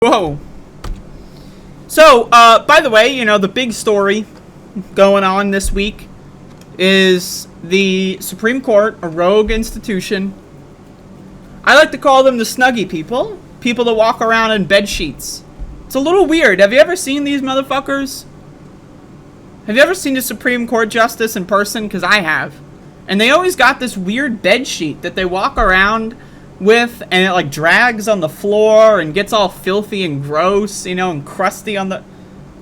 Whoa. So, by the way, you know, the big story going on this week is the Supreme Court, a rogue institution. I like to call them the Snuggie people. People that walk around in bed sheets. It's a little weird. Have you ever seen these motherfuckers? Have you ever seen a Supreme Court justice in person? Because I have. And they always got this weird bed sheet that they walk around with, and it like drags on the floor and gets all filthy and gross, you know, and crusty on the...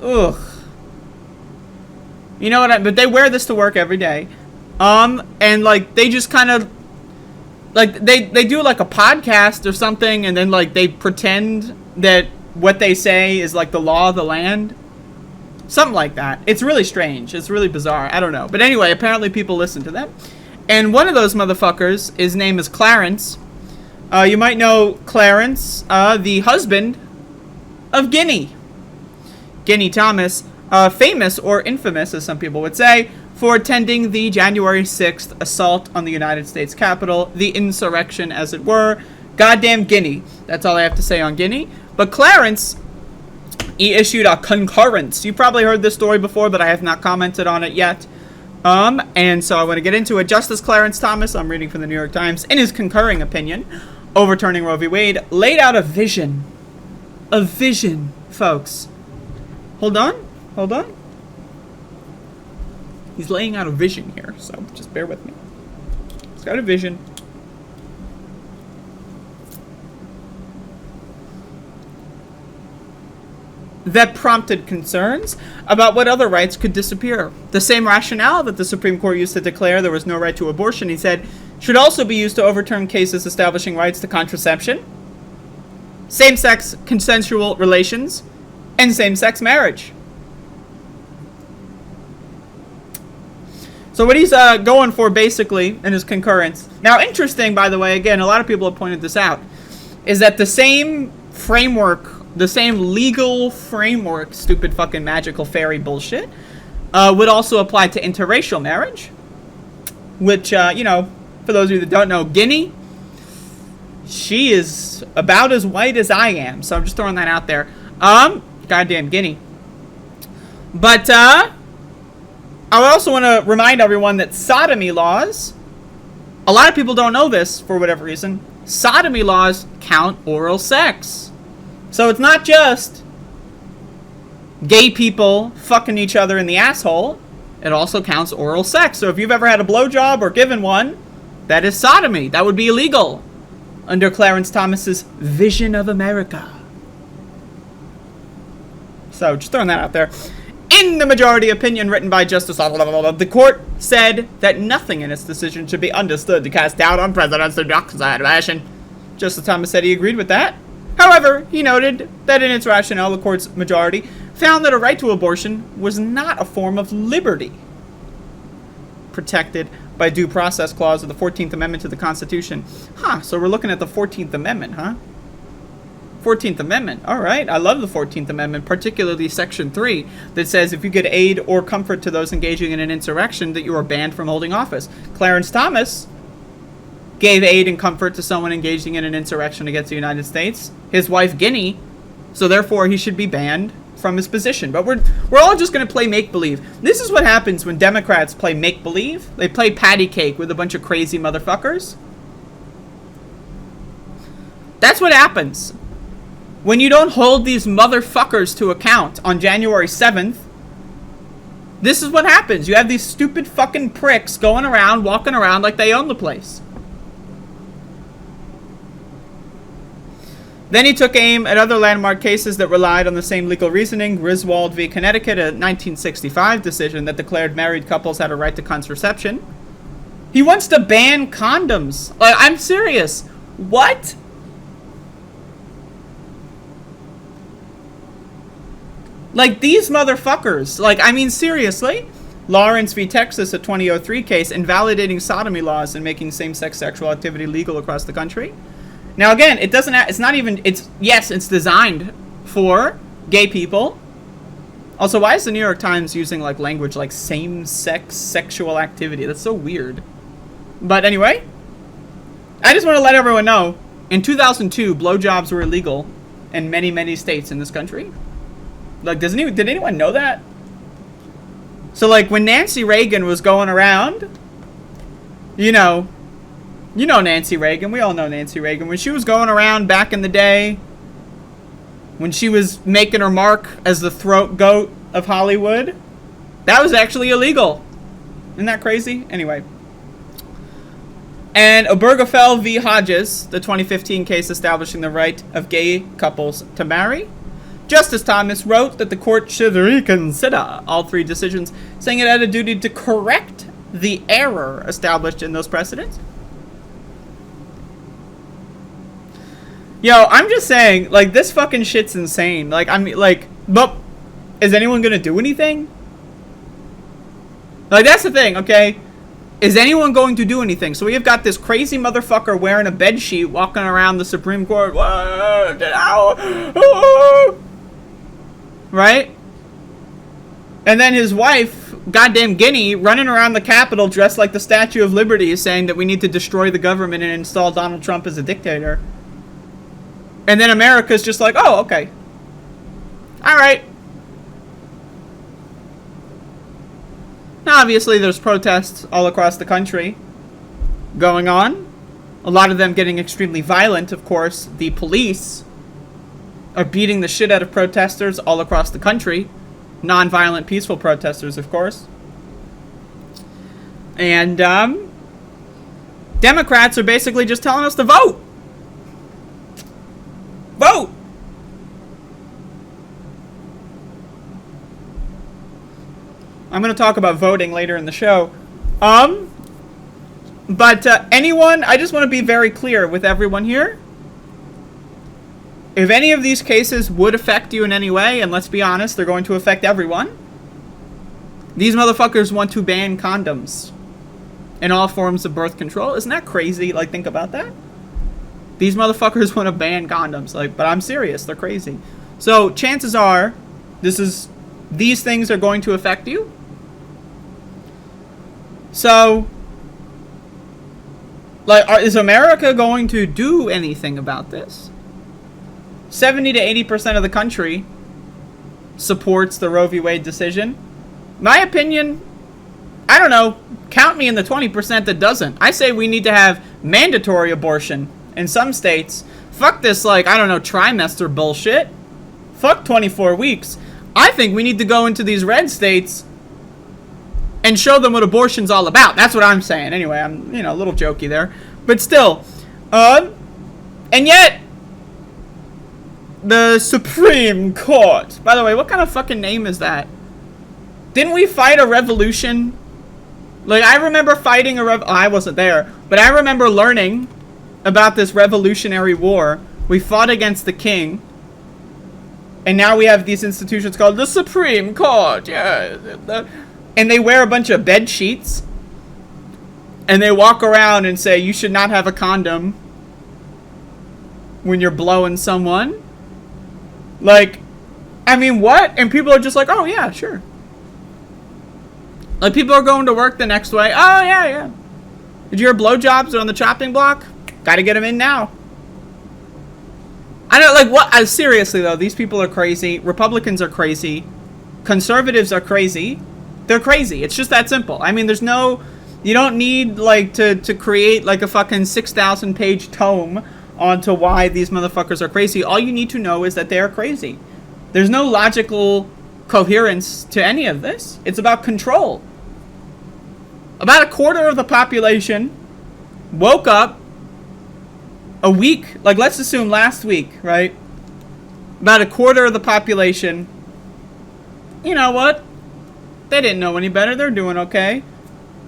Ugh. You know what but they wear this to work every day. And like, they just kind of... Like, they do like a podcast or something, and then like, they pretend that what they say is like the law of the land. Something like that. It's really strange. It's really bizarre. I don't know. But anyway, apparently people listen to them. And one of those motherfuckers, his name is Clarence. You might know Clarence, the husband of Guinea. Guinea Thomas, famous or infamous, as some people would say, for attending the January 6th assault on the United States Capitol, the insurrection, as it were. Goddamn Guinea. That's all I have to say on Guinea. But Clarence, he issued a concurrence. You probably heard this story before, but I have not commented on it yet. And so I want to get into it. Justice Clarence Thomas, I'm reading from the New York Times, in his concurring opinion, overturning Roe v. Wade, laid out a vision. A vision, folks. Hold on. He's laying out a vision here, so just bear with me. He's got a vision. That prompted concerns about what other rights could disappear. The same rationale that the Supreme Court used to declare there was no right to abortion, he said, should also be used to overturn cases establishing rights to contraception, same-sex consensual relations, and same-sex marriage. So what he's going for, basically, in his concurrence... Now, interesting, by the way, again, a lot of people have pointed this out, is that the same framework... The same legal framework, stupid fucking magical fairy bullshit, would also apply to interracial marriage. Which, you know, for those of you that don't know, Guinea, she is about as white as I am. So I'm just throwing that out there. Goddamn Guinea. But, I also want to remind everyone that sodomy laws, a lot of people don't know this for whatever reason, sodomy laws count oral sex. So it's not just gay people fucking each other in the asshole. It also counts oral sex. So if you've ever had a blowjob or given one, that is sodomy. That would be illegal under Clarence Thomas's vision of America. So just throwing that out there. In the majority opinion written by Justice, the court said that nothing in its decision should be understood to cast doubt on President Trump's action. Justice Thomas said he agreed with that. However, he noted that in its rationale, the court's majority found that a right to abortion was not a form of liberty protected by due process clause of the 14th Amendment to the Constitution. So we're looking at the 14th Amendment, huh? 14th Amendment. All right. I love the 14th Amendment, particularly Section 3, that says if you get aid or comfort to those engaging in an insurrection, that you are banned from holding office. Clarence Thomas gave aid and comfort to someone engaging in an insurrection against the United States, his wife Guinea, so therefore he should be banned from his position. But we're all just going to play make-believe. This is what happens when Democrats play make-believe. They play patty cake with a bunch of crazy motherfuckers. That's what happens when you don't hold these motherfuckers to account on January 7th. This is what happens. You have these stupid fucking pricks going around, walking around like they own the place. Then he took aim at other landmark cases that relied on the same legal reasoning. Griswold v. Connecticut, a 1965 decision that declared married couples had a right to contraception. He wants to ban condoms. Like, I'm serious. What? Like, these motherfuckers. Like, I mean, seriously? Lawrence v. Texas, a 2003 case, invalidating sodomy laws and making same-sex sexual activity legal across the country. Now again, it's designed for gay people. Also, why is the New York Times using like language like same-sex sexual activity? That's so weird. But anyway, I just want to let everyone know, in 2002, blowjobs were illegal in many, many states in this country. Like, did anyone know that? So, like, when Nancy Reagan was going around, you know Nancy Reagan. We all know Nancy Reagan. When she was going around back in the day, when she was making her mark as the throat goat of Hollywood, that was actually illegal. Isn't that crazy? Anyway. And Obergefell v. Hodges, the 2015 case establishing the right of gay couples to marry, Justice Thomas wrote that the court should reconsider all three decisions, saying it had a duty to correct the error established in those precedents. Yo, I'm just saying, like, this fucking shit's insane. Like, I mean, like, but is anyone gonna do anything? Like, that's the thing, okay? Is anyone going to do anything? So we have got this crazy motherfucker wearing a bedsheet walking around the Supreme Court. Whoa, get out! Oh! Right? And then his wife, goddamn Guinea, running around the Capitol dressed like the Statue of Liberty, saying that we need to destroy the government and install Donald Trump as a dictator. And then America's just like, oh, okay. Alright. Now, obviously, there's protests all across the country going on. A lot of them getting extremely violent, of course. The police are beating the shit out of protesters all across the country. Non-violent, peaceful protesters, of course. And, Democrats are basically just telling us to vote. Vote! I'm going to talk about voting later in the show. But anyone, I just want to be very clear with everyone here. If any of these cases would affect you in any way, and let's be honest, they're going to affect everyone. These motherfuckers want to ban condoms and all forms of birth control. Isn't that crazy? Like, think about that. These motherfuckers want to ban condoms. Like, but I'm serious. They're crazy. So, chances are, these things are going to affect you. So, like, is America going to do anything about this? 70 to 80% of the country supports the Roe v. Wade decision. My opinion, I don't know, count me in the 20% that doesn't. I say we need to have mandatory abortion in some states. Fuck this, like, I don't know, trimester bullshit. Fuck 24 weeks. I think we need to go into these red states and show them what abortion's all about. That's what I'm saying. Anyway, I'm, a little jokey there. But still, and yet, the Supreme Court. By the way, what kind of fucking name is that? Didn't we fight a revolution? Like, I remember fighting I wasn't there, but I remember learning about this Revolutionary War. We fought against the king. And now we have these institutions called the Supreme Court. Yeah. And they wear a bunch of bed sheets. And they walk around and say, you should not have a condom when you're blowing someone. Like, I mean, what? And people are just like, oh, yeah, sure. Like, people are going to work the next way. Oh, yeah. Did you hear blowjobs are on the chopping block? Gotta get them in now. I don't, like, what? Seriously, though, these people are crazy. Republicans are crazy. Conservatives are crazy. They're crazy. It's just that simple. I mean, there's no... You don't need, like, to create, like, a fucking 6,000-page tome onto why these motherfuckers are crazy. All you need to know is that they are crazy. There's no logical coherence to any of this. It's about control. About a quarter of the population woke up a week, like, let's assume last week, right? About a quarter of the population, you know what? They didn't know any better. They're doing okay.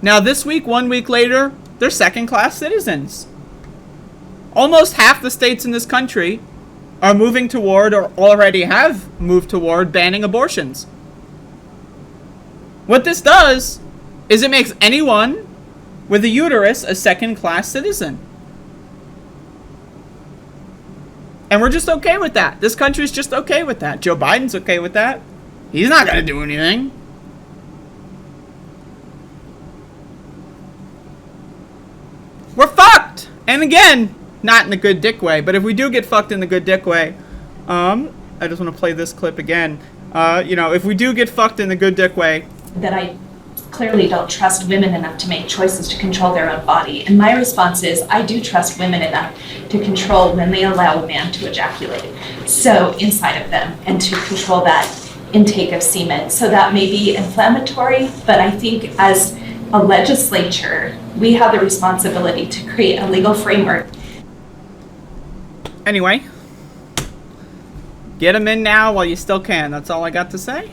Now this week, 1 week later, they're second-class citizens. Almost half the states in this country are moving toward, or already have moved toward, banning abortions. What this does is it makes anyone with a uterus a second-class citizen. And we're just okay with that. This country's just okay with that. Joe Biden's okay with that. He's not going to do anything. We're fucked! And again, not in the good dick way, but if we do get fucked in the good dick way, I just want to play this clip again. If we do get fucked in the good dick way. That I clearly don't trust women enough to make choices to control their own body. And my response is, I do trust women enough to control when they allow a man to ejaculate. So inside of them, and to control that intake of semen. So that may be inflammatory, but I think as a legislature, we have the responsibility to create a legal framework. Anyway, get them in now while you still can. That's all I got to say.